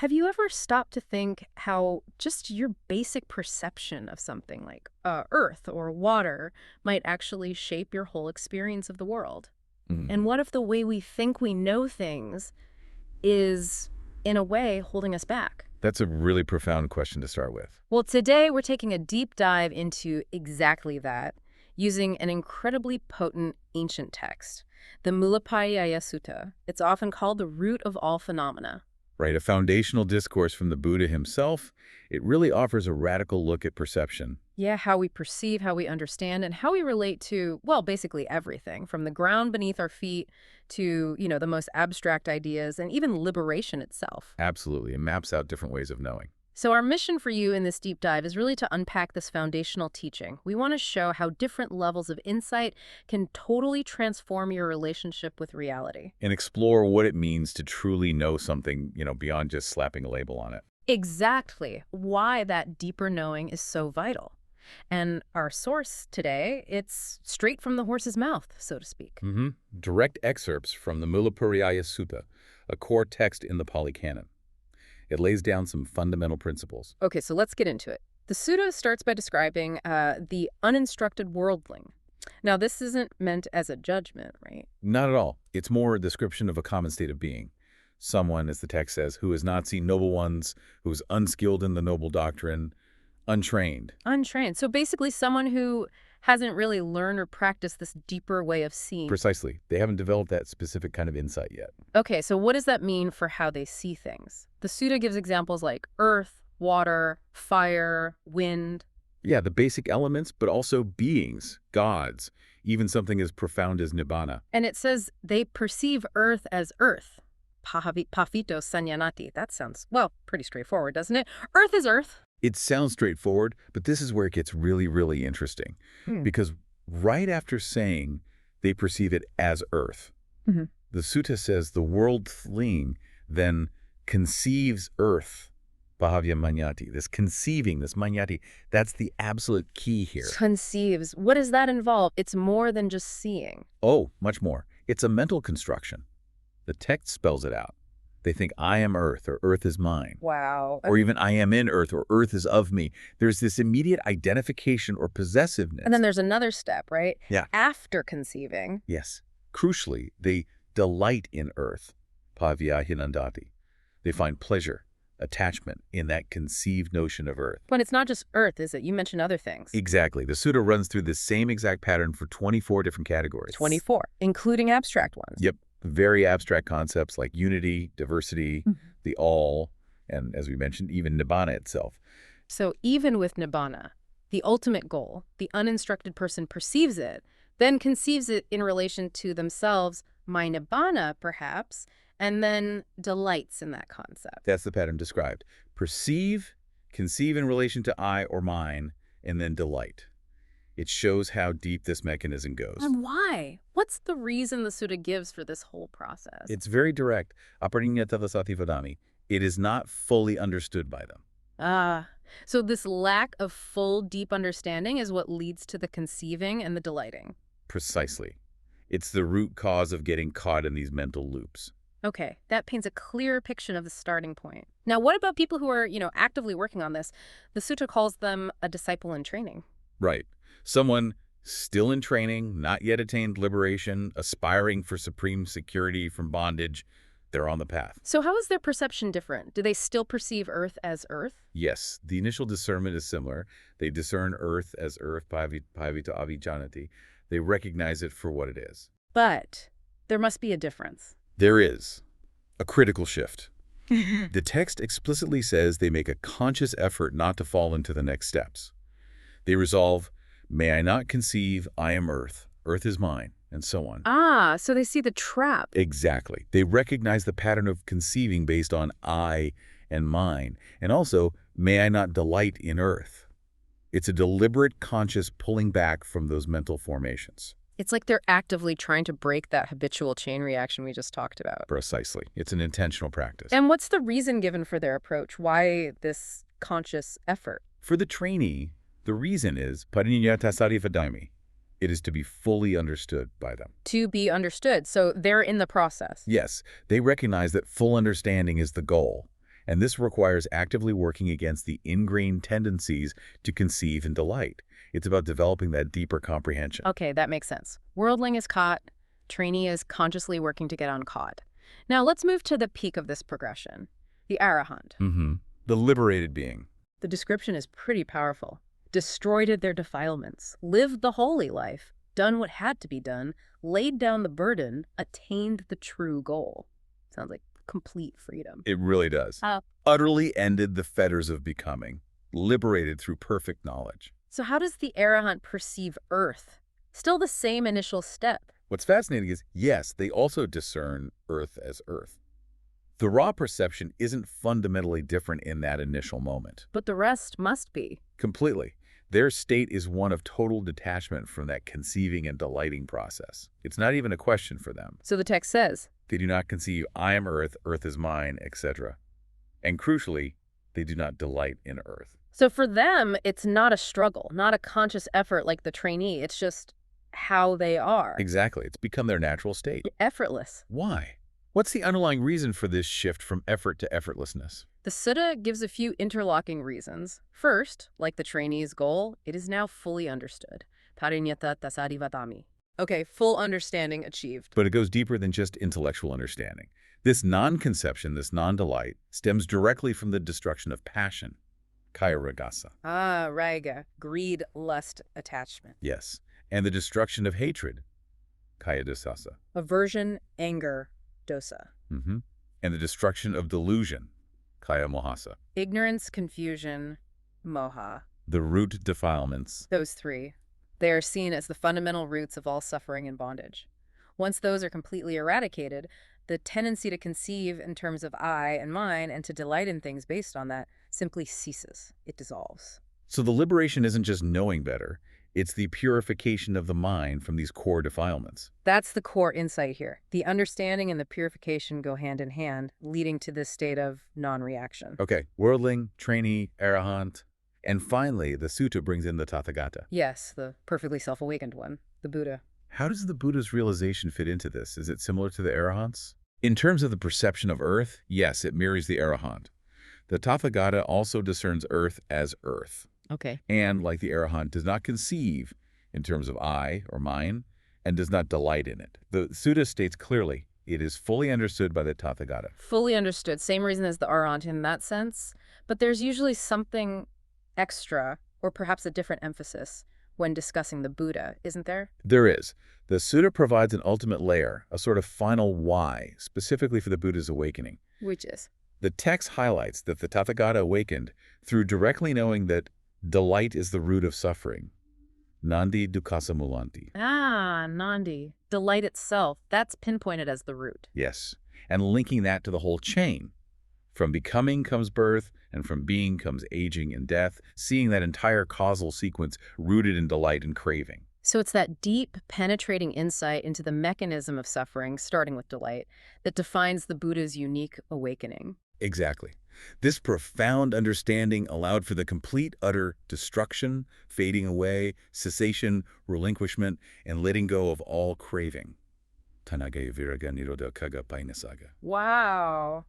Have you ever stopped to think how just your basic perception of something like earth or water might actually shape your whole experience of the world? Mm. And what if the way we think we know things is, in a way, holding us back? That's a really profound question to start with. Well, today we're taking a deep dive into exactly that, using an incredibly potent ancient text, the Mūlapariyāyasuttaṃ. It's often called the root of all phenomena. Right, a foundational discourse from the Buddha himself, it really offers a radical look at perception. Yeah, how we perceive, how we understand, and how we relate to, well, basically everything, from the ground beneath our feet to, the most abstract ideas and even liberation itself. Absolutely, it maps out different ways of knowing. So our mission for you in this deep dive is really to unpack this foundational teaching. We want to show how different levels of insight can totally transform your relationship with reality. And explore what it means to truly know something, beyond just slapping a label on it. Exactly why that deeper knowing is so vital. And our source today, it's straight from the horse's mouth, so to speak. Direct excerpts from the Mūlapariyāyasuttaṃ, a core text in the Pali Canon. It lays down some fundamental principles. Okay, so let's get into it. The sutta starts by describing the uninstructed worldling. Now, this isn't meant as a judgment, right? Not at all. It's more a description of a common state of being. Someone, as the text says, who has not seen noble ones, who is unskilled in the noble doctrine, untrained. Untrained. So basically someone who hasn't really learned or practiced this deeper way of seeing. Precisely. They haven't developed that specific kind of insight yet. Okay, so what does that mean for how they see things? The sutta gives examples like earth, water, fire, wind. Yeah, the basic elements, but also beings, gods, even something as profound as nibbana. And it says they perceive earth as earth. Pavito sanyanati. That sounds, well, pretty straightforward, doesn't it? Earth is earth. It sounds straightforward, but this is where it gets really, really interesting. Because right after saying they perceive it as earth, the sutta says the world fleeing then conceives earth, bhavya manyati. This conceiving, this manyati, that's the absolute key here. Conceives. What does that involve? It's more than just seeing. Oh, much more. It's a mental construction. The text spells it out. They think, I am earth, or earth is mine. Wow. Or even, I am in earth, or earth is of me. There's this immediate identification or possessiveness. And then there's another step, right? Yeah. After conceiving. Yes. Crucially, they delight in earth, pavya hinandati. They find pleasure, attachment in that conceived notion of earth. But it's not just earth, is it? You mentioned other things. Exactly. The sutta runs through this same exact pattern for 24 different categories. 24, including abstract ones. Yep. Very abstract concepts like unity, diversity, the all, and as we mentioned, even nibbana itself. So even with nibbana, the ultimate goal, the uninstructed person perceives it, then conceives it in relation to themselves, my nibbana perhaps, and then delights in that concept. That's the pattern described. Perceive, conceive in relation to I or mine, and then delight. It shows how deep this mechanism goes. And why? What's the reason the sutta gives for this whole process? It's very direct. Apariññatavasati vadami. It is not fully understood by them. So this lack of full, deep understanding is what leads to the conceiving and the delighting. Precisely. It's the root cause of getting caught in these mental loops. Okay, that paints a clear picture of the starting point. Now, what about people who are, actively working on this? The sutta calls them a disciple in training. Right. Someone still in training, not yet attained liberation, aspiring for supreme security from bondage. They're on the path. So how is their perception different? Do they still perceive earth as earth? Yes, the initial discernment is similar. They discern earth as earth, pavito avijanati. They recognize it for what it is. But there must be a difference. There is a critical shift. The text explicitly says they make a conscious effort not to fall into the next steps. They resolve, may I not conceive, I am earth, earth is mine, and so on. So they see the trap. Exactly. They recognize the pattern of conceiving based on I and mine, and also, may I not delight in earth. It's a deliberate, conscious pulling back from those mental formations. It's like they're actively trying to break that habitual chain reaction we just talked about. Precisely. It's an intentional practice. And what's the reason given for their approach? Why this conscious effort? For the trainee, the reason is pariññatasari vadami. It is to be fully understood by them. To be understood. So they're in the process. Yes, they recognize that full understanding is the goal, And this requires actively working against the ingrained tendencies to conceive and delight. It's about developing that deeper comprehension. Okay, that makes sense. Worldling is caught, trainee is consciously working to get uncaught. Now let's move to the peak of this progression, the Arahant. The liberated being. The description is pretty powerful. Destroyed their defilements, lived the holy life, done what had to be done, laid down the burden, attained the true goal. Sounds like complete freedom. It really does. Utterly ended the fetters of becoming, liberated through perfect knowledge. So how does the Arahant perceive Earth? Still the same initial step. What's fascinating is, yes, they also discern Earth as Earth. The raw perception isn't fundamentally different in that initial moment. But the rest must be. Completely. Their state is one of total detachment from that conceiving and delighting process. It's not even a question for them. So the text says, They do not conceive, I am Earth, Earth is mine, etc. And crucially, they do not delight in Earth. so for them, it's not a struggle, not a conscious effort like the trainee. It's just how they are. Exactly. It's become their natural state. Effortless. Why? What's the underlying reason for this shift from effort to effortlessness? The sutta gives a few interlocking reasons. First, like the trainee's goal, it is now fully understood. Parinyata tasarivatami. Okay, full understanding achieved. But it goes deeper than just intellectual understanding. This non-conception, this non-delight, stems directly from the destruction of passion, kaya ragasa. Ah, raga. Greed, lust, attachment. Yes. And the destruction of hatred, kaya dosasa. Aversion, anger, dosa. And the destruction of delusion, kaya mohasa. Ignorance, confusion, moha. The root defilements. Those three. They are seen as the fundamental roots of all suffering and bondage. Once those are completely eradicated, the tendency to conceive in terms of I and mine and to delight in things based on that simply ceases. It dissolves. So the liberation isn't just knowing better. It's the purification of the mind from these core defilements. That's the core insight here. The understanding and the purification go hand in hand, leading to this state of non-reaction. Okay, worldling, trainee, arahant. And finally, the sutta brings in the Tathagata. Yes, the perfectly self-awakened one, the Buddha. How does the Buddha's realization fit into this? Is it similar to the arahants? In terms of the perception of earth, yes, it mirrors the arahant. The Tathagata also discerns earth as earth. Okay. And, like the arahant, does not conceive in terms of I or mine, and does not delight in it. The sutta states clearly, it is fully understood by the Tathagata. Fully understood. Same reason as the Arahant in that sense. But there's usually something extra, or perhaps a different emphasis, when discussing the Buddha, isn't there? There is. The sutta provides an ultimate layer, a sort of final why, specifically for the Buddha's awakening. Which is? The text highlights that the Tathagata awakened through directly knowing that delight is the root of suffering. Nandi dukkasa mulanti. Ah, Nandi. Delight itself. That's pinpointed as the root. Yes, and linking that to the whole chain. From becoming comes birth, and from being comes aging and death, seeing that entire causal sequence rooted in delight and craving. So it's that deep, penetrating insight into the mechanism of suffering, starting with delight, that defines the Buddha's unique awakening. Exactly. This profound understanding allowed for the complete, utter destruction, fading away, cessation, relinquishment, and letting go of all craving. Tanagaya viraga nirodha kaga painasaga. Wow.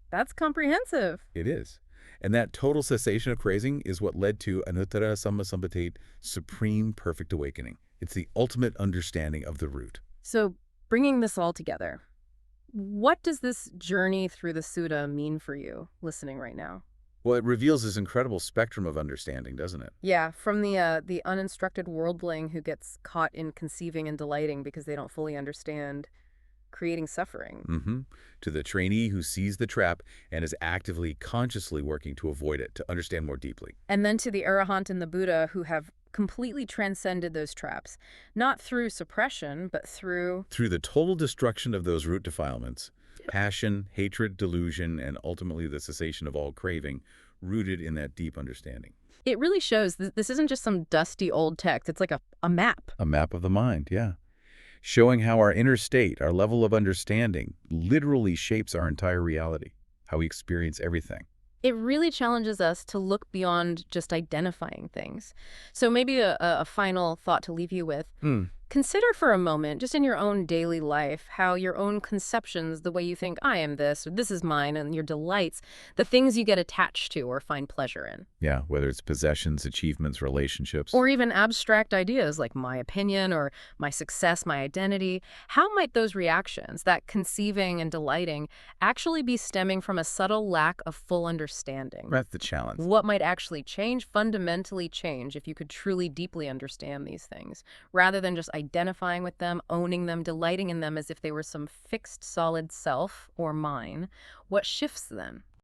That's comprehensive. It is. And that total cessation of craving is what led to Anuttara Sammasampadate, supreme perfect awakening. It's the ultimate understanding of the root. So, bringing this all together, what does this journey through the sutta mean for you, listening right now? Well, it reveals this incredible spectrum of understanding, doesn't it? Yeah, from the uninstructed worldling who gets caught in conceiving and delighting because they don't fully understand creating suffering. To the trainee who sees the trap and is actively, consciously working to avoid it, to understand more deeply. And then to the Arahant and the Buddha who have completely transcended those traps, not through suppression, but through the total destruction of those root defilements, passion, hatred, delusion, and ultimately the cessation of all craving, rooted in that deep understanding. It really shows that this isn't just some dusty old text. It's like a map. A map of the mind, yeah. Showing how our inner state, our level of understanding, literally shapes our entire reality, how we experience everything. It really challenges us to look beyond just identifying things. So maybe a final thought to leave you with. Consider for a moment, just in your own daily life, how your own conceptions, the way you think, I am this, or this is mine, and your delights, the things you get attached to or find pleasure in. Yeah, whether it's possessions, achievements, relationships. Or even abstract ideas like my opinion or my success, my identity. How might those reactions, that conceiving and delighting, actually be stemming from a subtle lack of full understanding? That's the challenge. What might actually change, fundamentally change, if you could truly deeply understand these things, rather than just identifying with them, owning them, delighting in them as if they were some fixed solid self or mine? What shifts then?